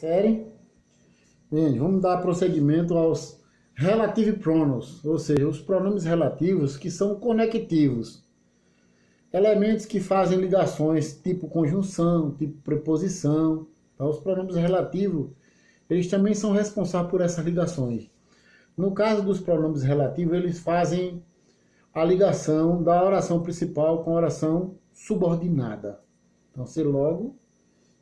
Sério? Bem, vamos dar prosseguimento aos relative pronouns, ou seja, os pronomes relativos que são conectivos. Elementos que fazem ligações tipo conjunção, tipo preposição. Tá? Os pronomes relativos, eles também são responsáveis por essas ligações. No caso dos pronomes relativos, eles fazem a ligação da oração principal com a oração subordinada. Então, você logo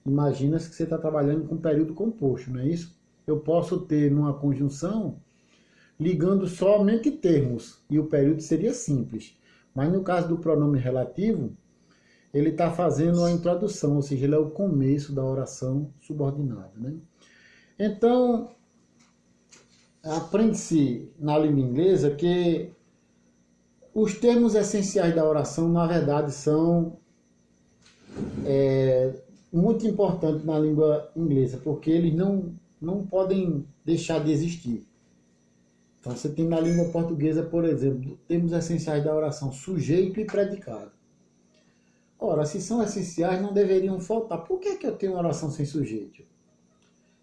imagina que você está trabalhando com período composto, não é isso? Eu posso ter numa conjunção ligando somente termos, e o período seria simples. Mas no caso do pronome relativo, ele está fazendo a introdução, ou seja, ele é o começo da oração subordinada, né? Então, aprende-se na língua inglesa que os termos essenciais da oração, na verdade, são muito importantes na língua inglesa, porque eles não podem deixar de existir. Então, você tem na língua portuguesa, por exemplo, termos essenciais da oração, sujeito e predicado. Ora, se são essenciais, não deveriam faltar. Por que eu tenho uma oração sem sujeito?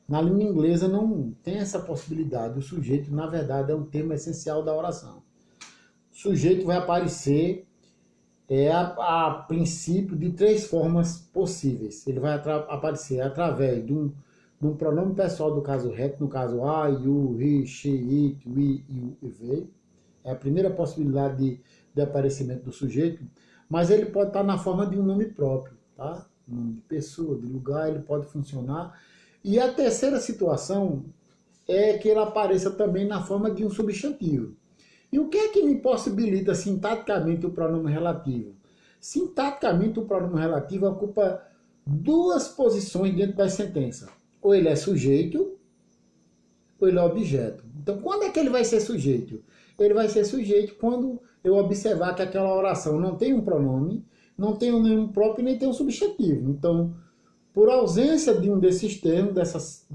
Na língua inglesa não tem essa possibilidade. O sujeito, na verdade, é um termo essencial da oração. O sujeito vai aparecer a princípio de três formas possíveis. Ele vai aparecer através de um pronome pessoal do caso reto, no caso I, you, he, she, it, we, you e they. É a primeira possibilidade de aparecimento do sujeito, mas ele pode estar na forma de um nome próprio, tá? Nome de pessoa, de lugar, ele pode funcionar. E a terceira situação é que ele apareça também na forma de um substantivo. E o que é que me possibilita sintaticamente o pronome relativo? Sintaticamente, o pronome relativo ocupa duas posições dentro da sentença. Ou ele é sujeito, ou ele é objeto. Então, quando é que ele vai ser sujeito? Ele vai ser sujeito quando eu observar que aquela oração não tem um pronome, não tem um nome próprio e nem tem um substantivo. Então, por ausência de um desses termos,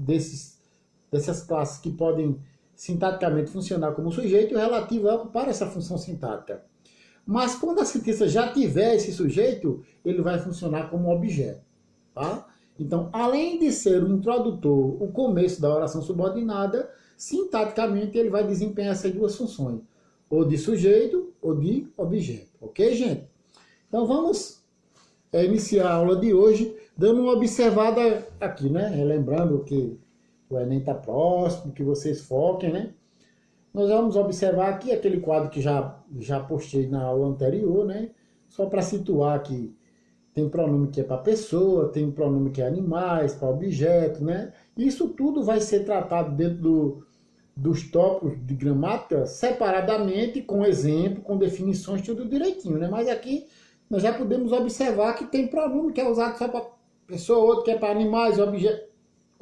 dessas classes que podem sintaticamente funcionar como sujeito, o relativo vai ocupar essa função sintática. Mas quando a sentença já tiver esse sujeito, ele vai funcionar como objeto. Tá? Então, além de ser o introdutor, o começo da oração subordinada, sintaticamente ele vai desempenhar essas duas funções, ou de sujeito ou de objeto. Ok, gente? Então vamos iniciar a aula de hoje dando uma observada aqui, né? Relembrando que o Enem está próximo, que vocês foquem, né? Nós vamos observar aqui aquele quadro que já postei na aula anterior, né? Só para situar aqui. Tem pronome que é para pessoa, tem pronome que é animais, para objeto, né? Isso tudo vai ser tratado dentro dos tópicos de gramática separadamente, com exemplo, com definições, tudo direitinho, né? Mas aqui nós já podemos observar que tem pronome que é usado só para pessoa, outro que é para animais, objeto,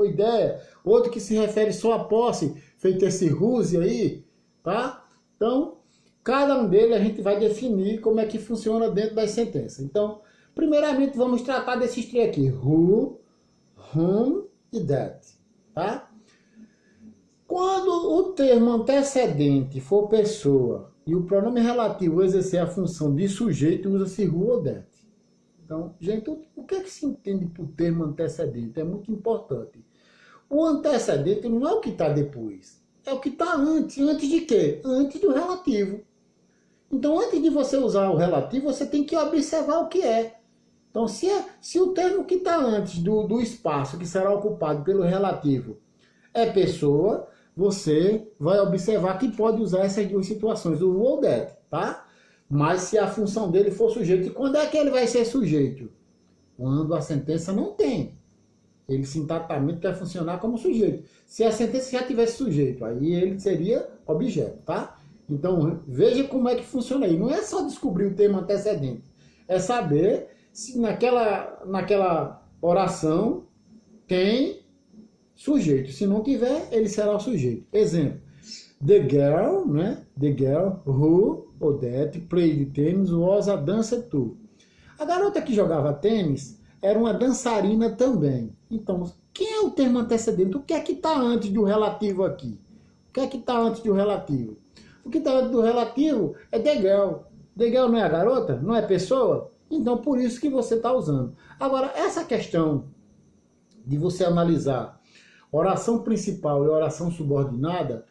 ideia, outro que se refere só à posse, feito esse ruse aí, tá? Então, cada um deles a gente vai definir como é que funciona dentro das sentenças. Então, primeiramente, vamos tratar desses três aqui. Who, whom e that. Tá? Quando o termo antecedente for pessoa e o pronome relativo exercer a função de sujeito, usa-se who ou that. Então, gente, o que é que se entende por termo antecedente? É muito importante. O antecedente não é o que está depois. É o que está antes. Antes de quê? Antes do relativo. Então, antes de você usar o relativo, você tem que observar o que é. Então, se o termo que está antes do espaço que será ocupado pelo relativo é pessoa, você vai observar que pode usar essas duas situações, o ou that, tá? Mas se a função dele for sujeito, e quando é que ele vai ser sujeito? Quando a sentença não tem. Ele sintaticamente quer funcionar como sujeito. Se a sentença já tivesse sujeito, aí ele seria objeto, tá? Então, veja como é que funciona aí. Não é só descobrir o termo antecedente, é saber se naquela oração tem sujeito. Se não tiver, ele será o sujeito. Exemplo, the girl, né? The girl who or that played tennis was a dancer too. A garota que jogava tênis era uma dançarina também. Então, quem é o termo antecedente? O que é que está antes do relativo aqui? O que é que está antes do relativo? O que está antes do relativo é the girl. The girl não é a garota? Não é pessoa? Então, por isso que você está usando. Agora, essa questão de você analisar oração principal e oração subordinada,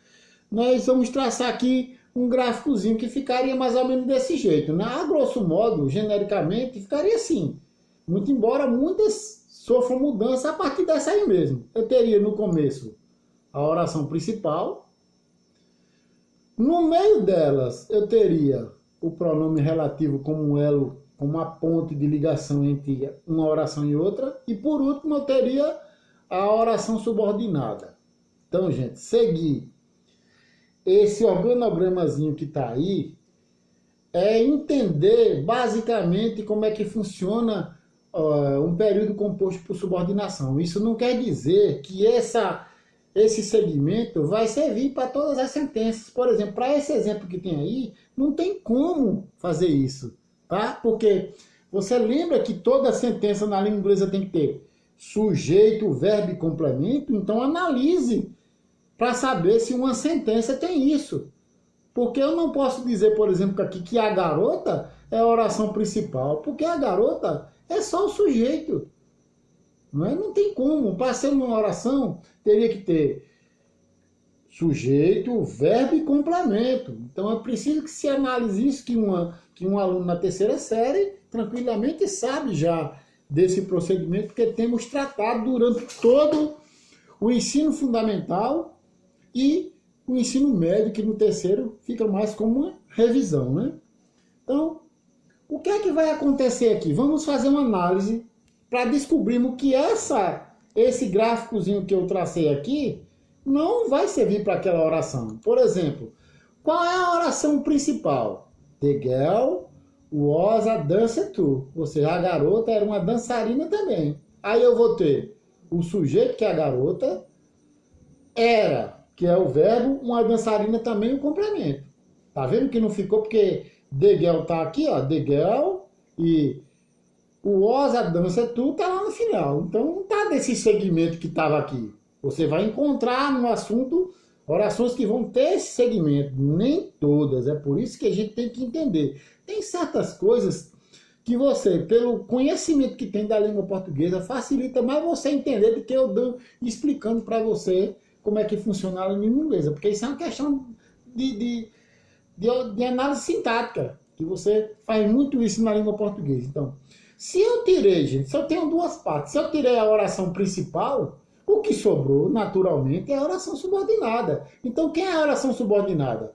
nós vamos traçar aqui um gráficozinho que ficaria mais ou menos desse jeito, né? A grosso modo, genericamente, ficaria assim. Muito embora muitas sofram mudança a partir dessa aí mesmo. Eu teria no começo a oração principal. No meio delas, eu teria o pronome relativo como um elo, como uma ponte de ligação entre uma oração e outra. E por último, eu teria a oração subordinada. Então, gente, seguir esse organogramazinho que está aí é entender basicamente como é que funciona um período composto por subordinação. Isso não quer dizer que esse segmento vai servir para todas as sentenças. Por exemplo, para esse exemplo que tem aí, não tem como fazer isso, tá? Porque você lembra que toda sentença na língua inglesa tem que ter sujeito, verbo e complemento? Então analise para saber se uma sentença tem isso. Porque eu não posso dizer, por exemplo, aqui que a garota é a oração principal, porque a garota é só o sujeito. Não é? Não tem como. Para ser uma oração, teria que ter sujeito, verbo e complemento. Então é preciso que se analise isso, que um aluno na terceira série tranquilamente sabe já desse procedimento, porque temos tratado durante todo o ensino fundamental e o ensino médio, que no terceiro fica mais como uma revisão, né? Então, o que é que vai acontecer aqui? Vamos fazer uma análise para descobrirmos que esse gráficozinho que eu tracei aqui não vai servir para aquela oração. Por exemplo, qual é a oração principal? The girl was a dancer too. Ou seja, a garota era uma dançarina também. Aí eu vou ter o sujeito, que é a garota, era, que é o verbo, uma dançarina também, o complemento. Tá vendo que não ficou porque the girl tá aqui, ó, the girl, e o was, a dança, tu tá lá no final. Então não tá desse segmento que tava aqui. Você vai encontrar no assunto orações que vão ter esse segmento, nem todas. É por isso que a gente tem que entender. Tem certas coisas que você, pelo conhecimento que tem da língua portuguesa, facilita mais você entender do que eu dou explicando para você como é que funciona a língua inglesa. Porque isso é uma questão de análise sintática, que você faz muito isso na língua portuguesa. Então, se eu tirei, gente, se eu tenho duas partes, se eu tirei a oração principal, o que sobrou, naturalmente, é a oração subordinada. Então, quem é a oração subordinada?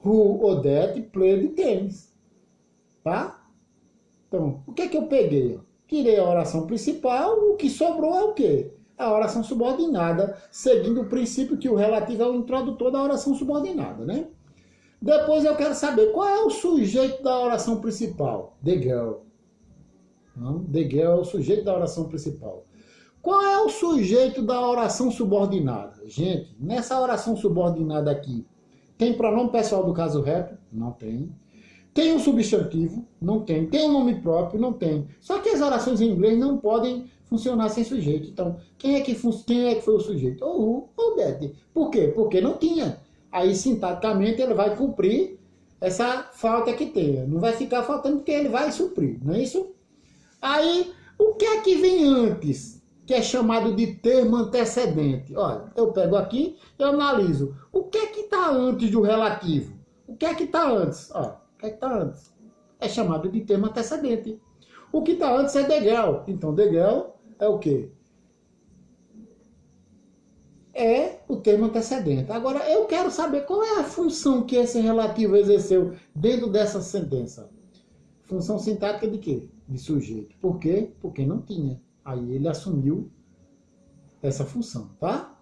Who, Odette, played tennis. Tá? Então, o que é que eu peguei? Tirei a oração principal, o que sobrou é o quê? A oração subordinada, seguindo o princípio que o relativo é o introdutor da oração subordinada, né? Depois eu quero saber qual é o sujeito da oração principal. The girl. Não? The girl é o sujeito da oração principal. Qual é o sujeito da oração subordinada? Gente, nessa oração subordinada aqui, tem pronome pessoal do caso reto? Não tem. Tem um substantivo? Não tem. Tem um nome próprio? Não tem. Só que as orações em inglês não podem funcionar sem sujeito. Então, quem é que foi o sujeito? Ou who ou that. Por quê? Porque não tinha. Aí, sintaticamente, ele vai cumprir essa falta que tem. Não vai ficar faltando porque ele vai suprir, não é isso? Aí, o que é que vem antes, que é chamado de termo antecedente? Olha, eu pego aqui e analiso. O que é que está antes do relativo? O que é que está antes? Ó, o que é que está antes? É chamado de termo antecedente. O que está antes é the girl. Então, the girl é o quê? É o termo antecedente. Agora, eu quero saber qual é a função que esse relativo exerceu dentro dessa sentença. Função sintática de quê? De sujeito. Por quê? Porque não tinha. Aí ele assumiu essa função, tá?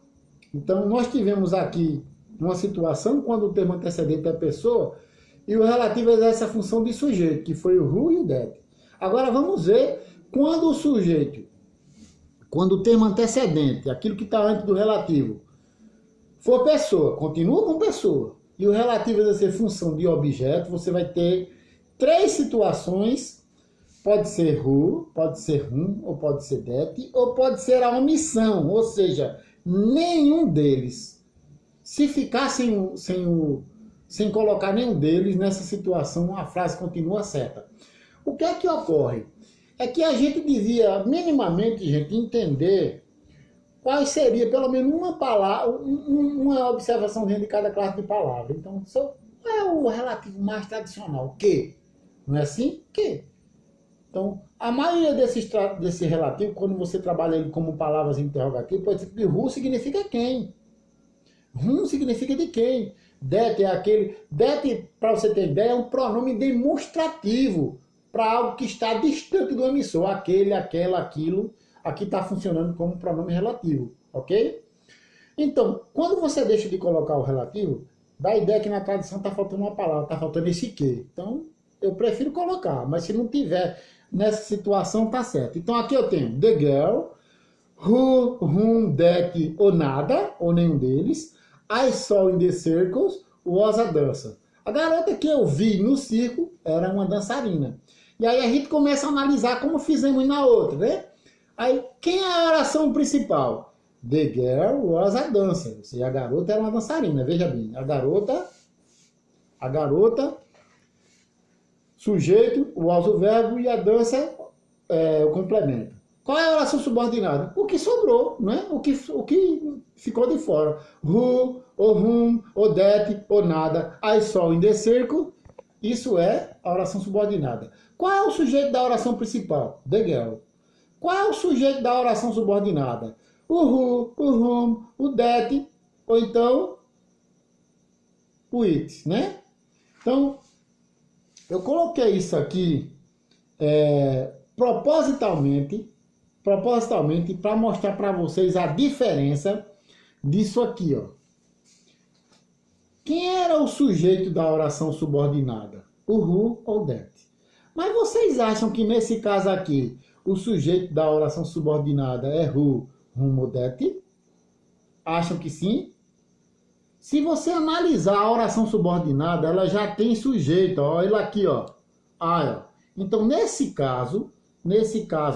Então, nós tivemos aqui uma situação quando o termo antecedente é pessoa e o relativo exerce a função de sujeito, que foi o who e o that. Agora, vamos ver quando o sujeito, quando o termo antecedente, aquilo que está antes do relativo, for pessoa, continua com pessoa, e o relativo exercer função de objeto, você vai ter três situações. Pode ser who, pode ser whom, ou pode ser that, ou pode ser a omissão, ou seja, nenhum deles. Se ficar sem colocar nenhum deles, nessa situação a frase continua certa. O que é que ocorre? É que a gente devia minimamente, gente, entender quais seria pelo menos uma palavra, uma observação dentro de cada classe de palavra. Então, é o relativo mais tradicional. Que? Não é assim? Que? Então, a maioria desse relativo, quando você trabalha ele como palavras interrogativas, pode dizer que who significa quem. Whom significa de quem. That é aquele... That, para você ter ideia, é um pronome demonstrativo para algo que está distante do emissor. Aquele, aquela, aquilo. Aqui está funcionando como pronome relativo. Ok? Então, quando você deixa de colocar o relativo, dá a ideia que na tradução está faltando uma palavra, está faltando esse que. Então, eu prefiro colocar. Mas se não tiver nessa situação, tá certo. Então, aqui eu tenho the girl, who, whom, that, ou nada, ou nenhum deles. I saw in the circles was a dancer. A garota que eu vi no circo era uma dançarina. E aí a gente começa a analisar como fizemos na outra, né? Aí, quem é a oração principal? The girl was a dancer. Ou seja, a garota era uma dançarina, veja bem. A garota, sujeito, was o verbo e a dança o complemento. Qual é a oração subordinada? O que sobrou, né? O que ficou de fora. Who, ou whom, ou that, ou nada. I saw in the circle. Isso é a oração subordinada. Qual é o sujeito da oração principal? The girl. Qual é o sujeito da oração subordinada? O who, o whom, o that, ou então o it, né? Então, eu coloquei isso aqui propositalmente para mostrar para vocês a diferença disso aqui, ó. Quem era o sujeito da oração subordinada? O who ou that. Mas vocês acham que nesse caso aqui, o sujeito da oração subordinada é who, whom ou that? Acham que sim? Se você analisar a oração subordinada, ela já tem sujeito, ó, ele aqui, ó. Ó. Então, nesse caso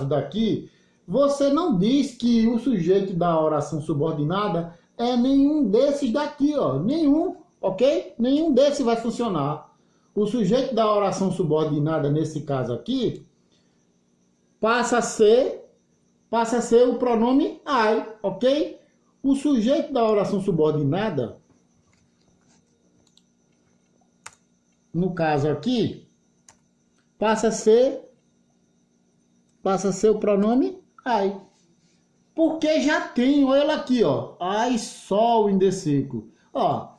daqui, você não diz que o sujeito da oração subordinada é nenhum desses daqui, ó. Nenhum, ok? Nenhum desses vai funcionar. O sujeito da oração subordinada, nesse caso aqui, passa a ser o pronome I, ok? O sujeito da oração subordinada, no caso aqui, passa a ser o pronome I. Porque já tem ele aqui, ó. I saw in the circle. Ó.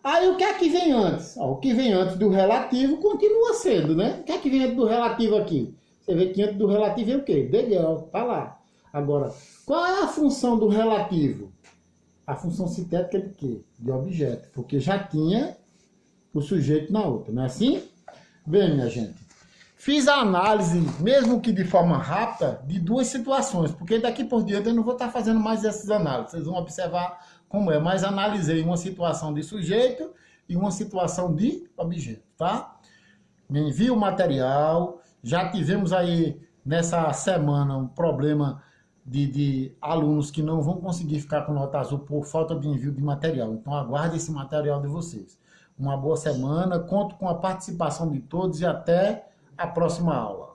Aí o que é que vem antes? Ó, o que vem antes do relativo continua sendo, né? O que é que vem antes do relativo aqui? Você vê que antes do relativo é o quê? The girl, tá lá. Agora, qual é a função do relativo? A função sintética de quê? De objeto. Porque já tinha o sujeito na outra, não é assim? Bem, minha gente. Fiz a análise, mesmo que de forma rápida, de duas situações, porque daqui por diante eu não vou estar fazendo mais essas análises. Vocês vão observar como é, mas analisei uma situação de sujeito e uma situação de objeto, tá? Me envia o material. Já tivemos aí nessa semana um problema de alunos que não vão conseguir ficar com nota azul por falta de envio de material. Então aguarde esse material de vocês. Uma boa semana, conto com a participação de todos e até a próxima aula.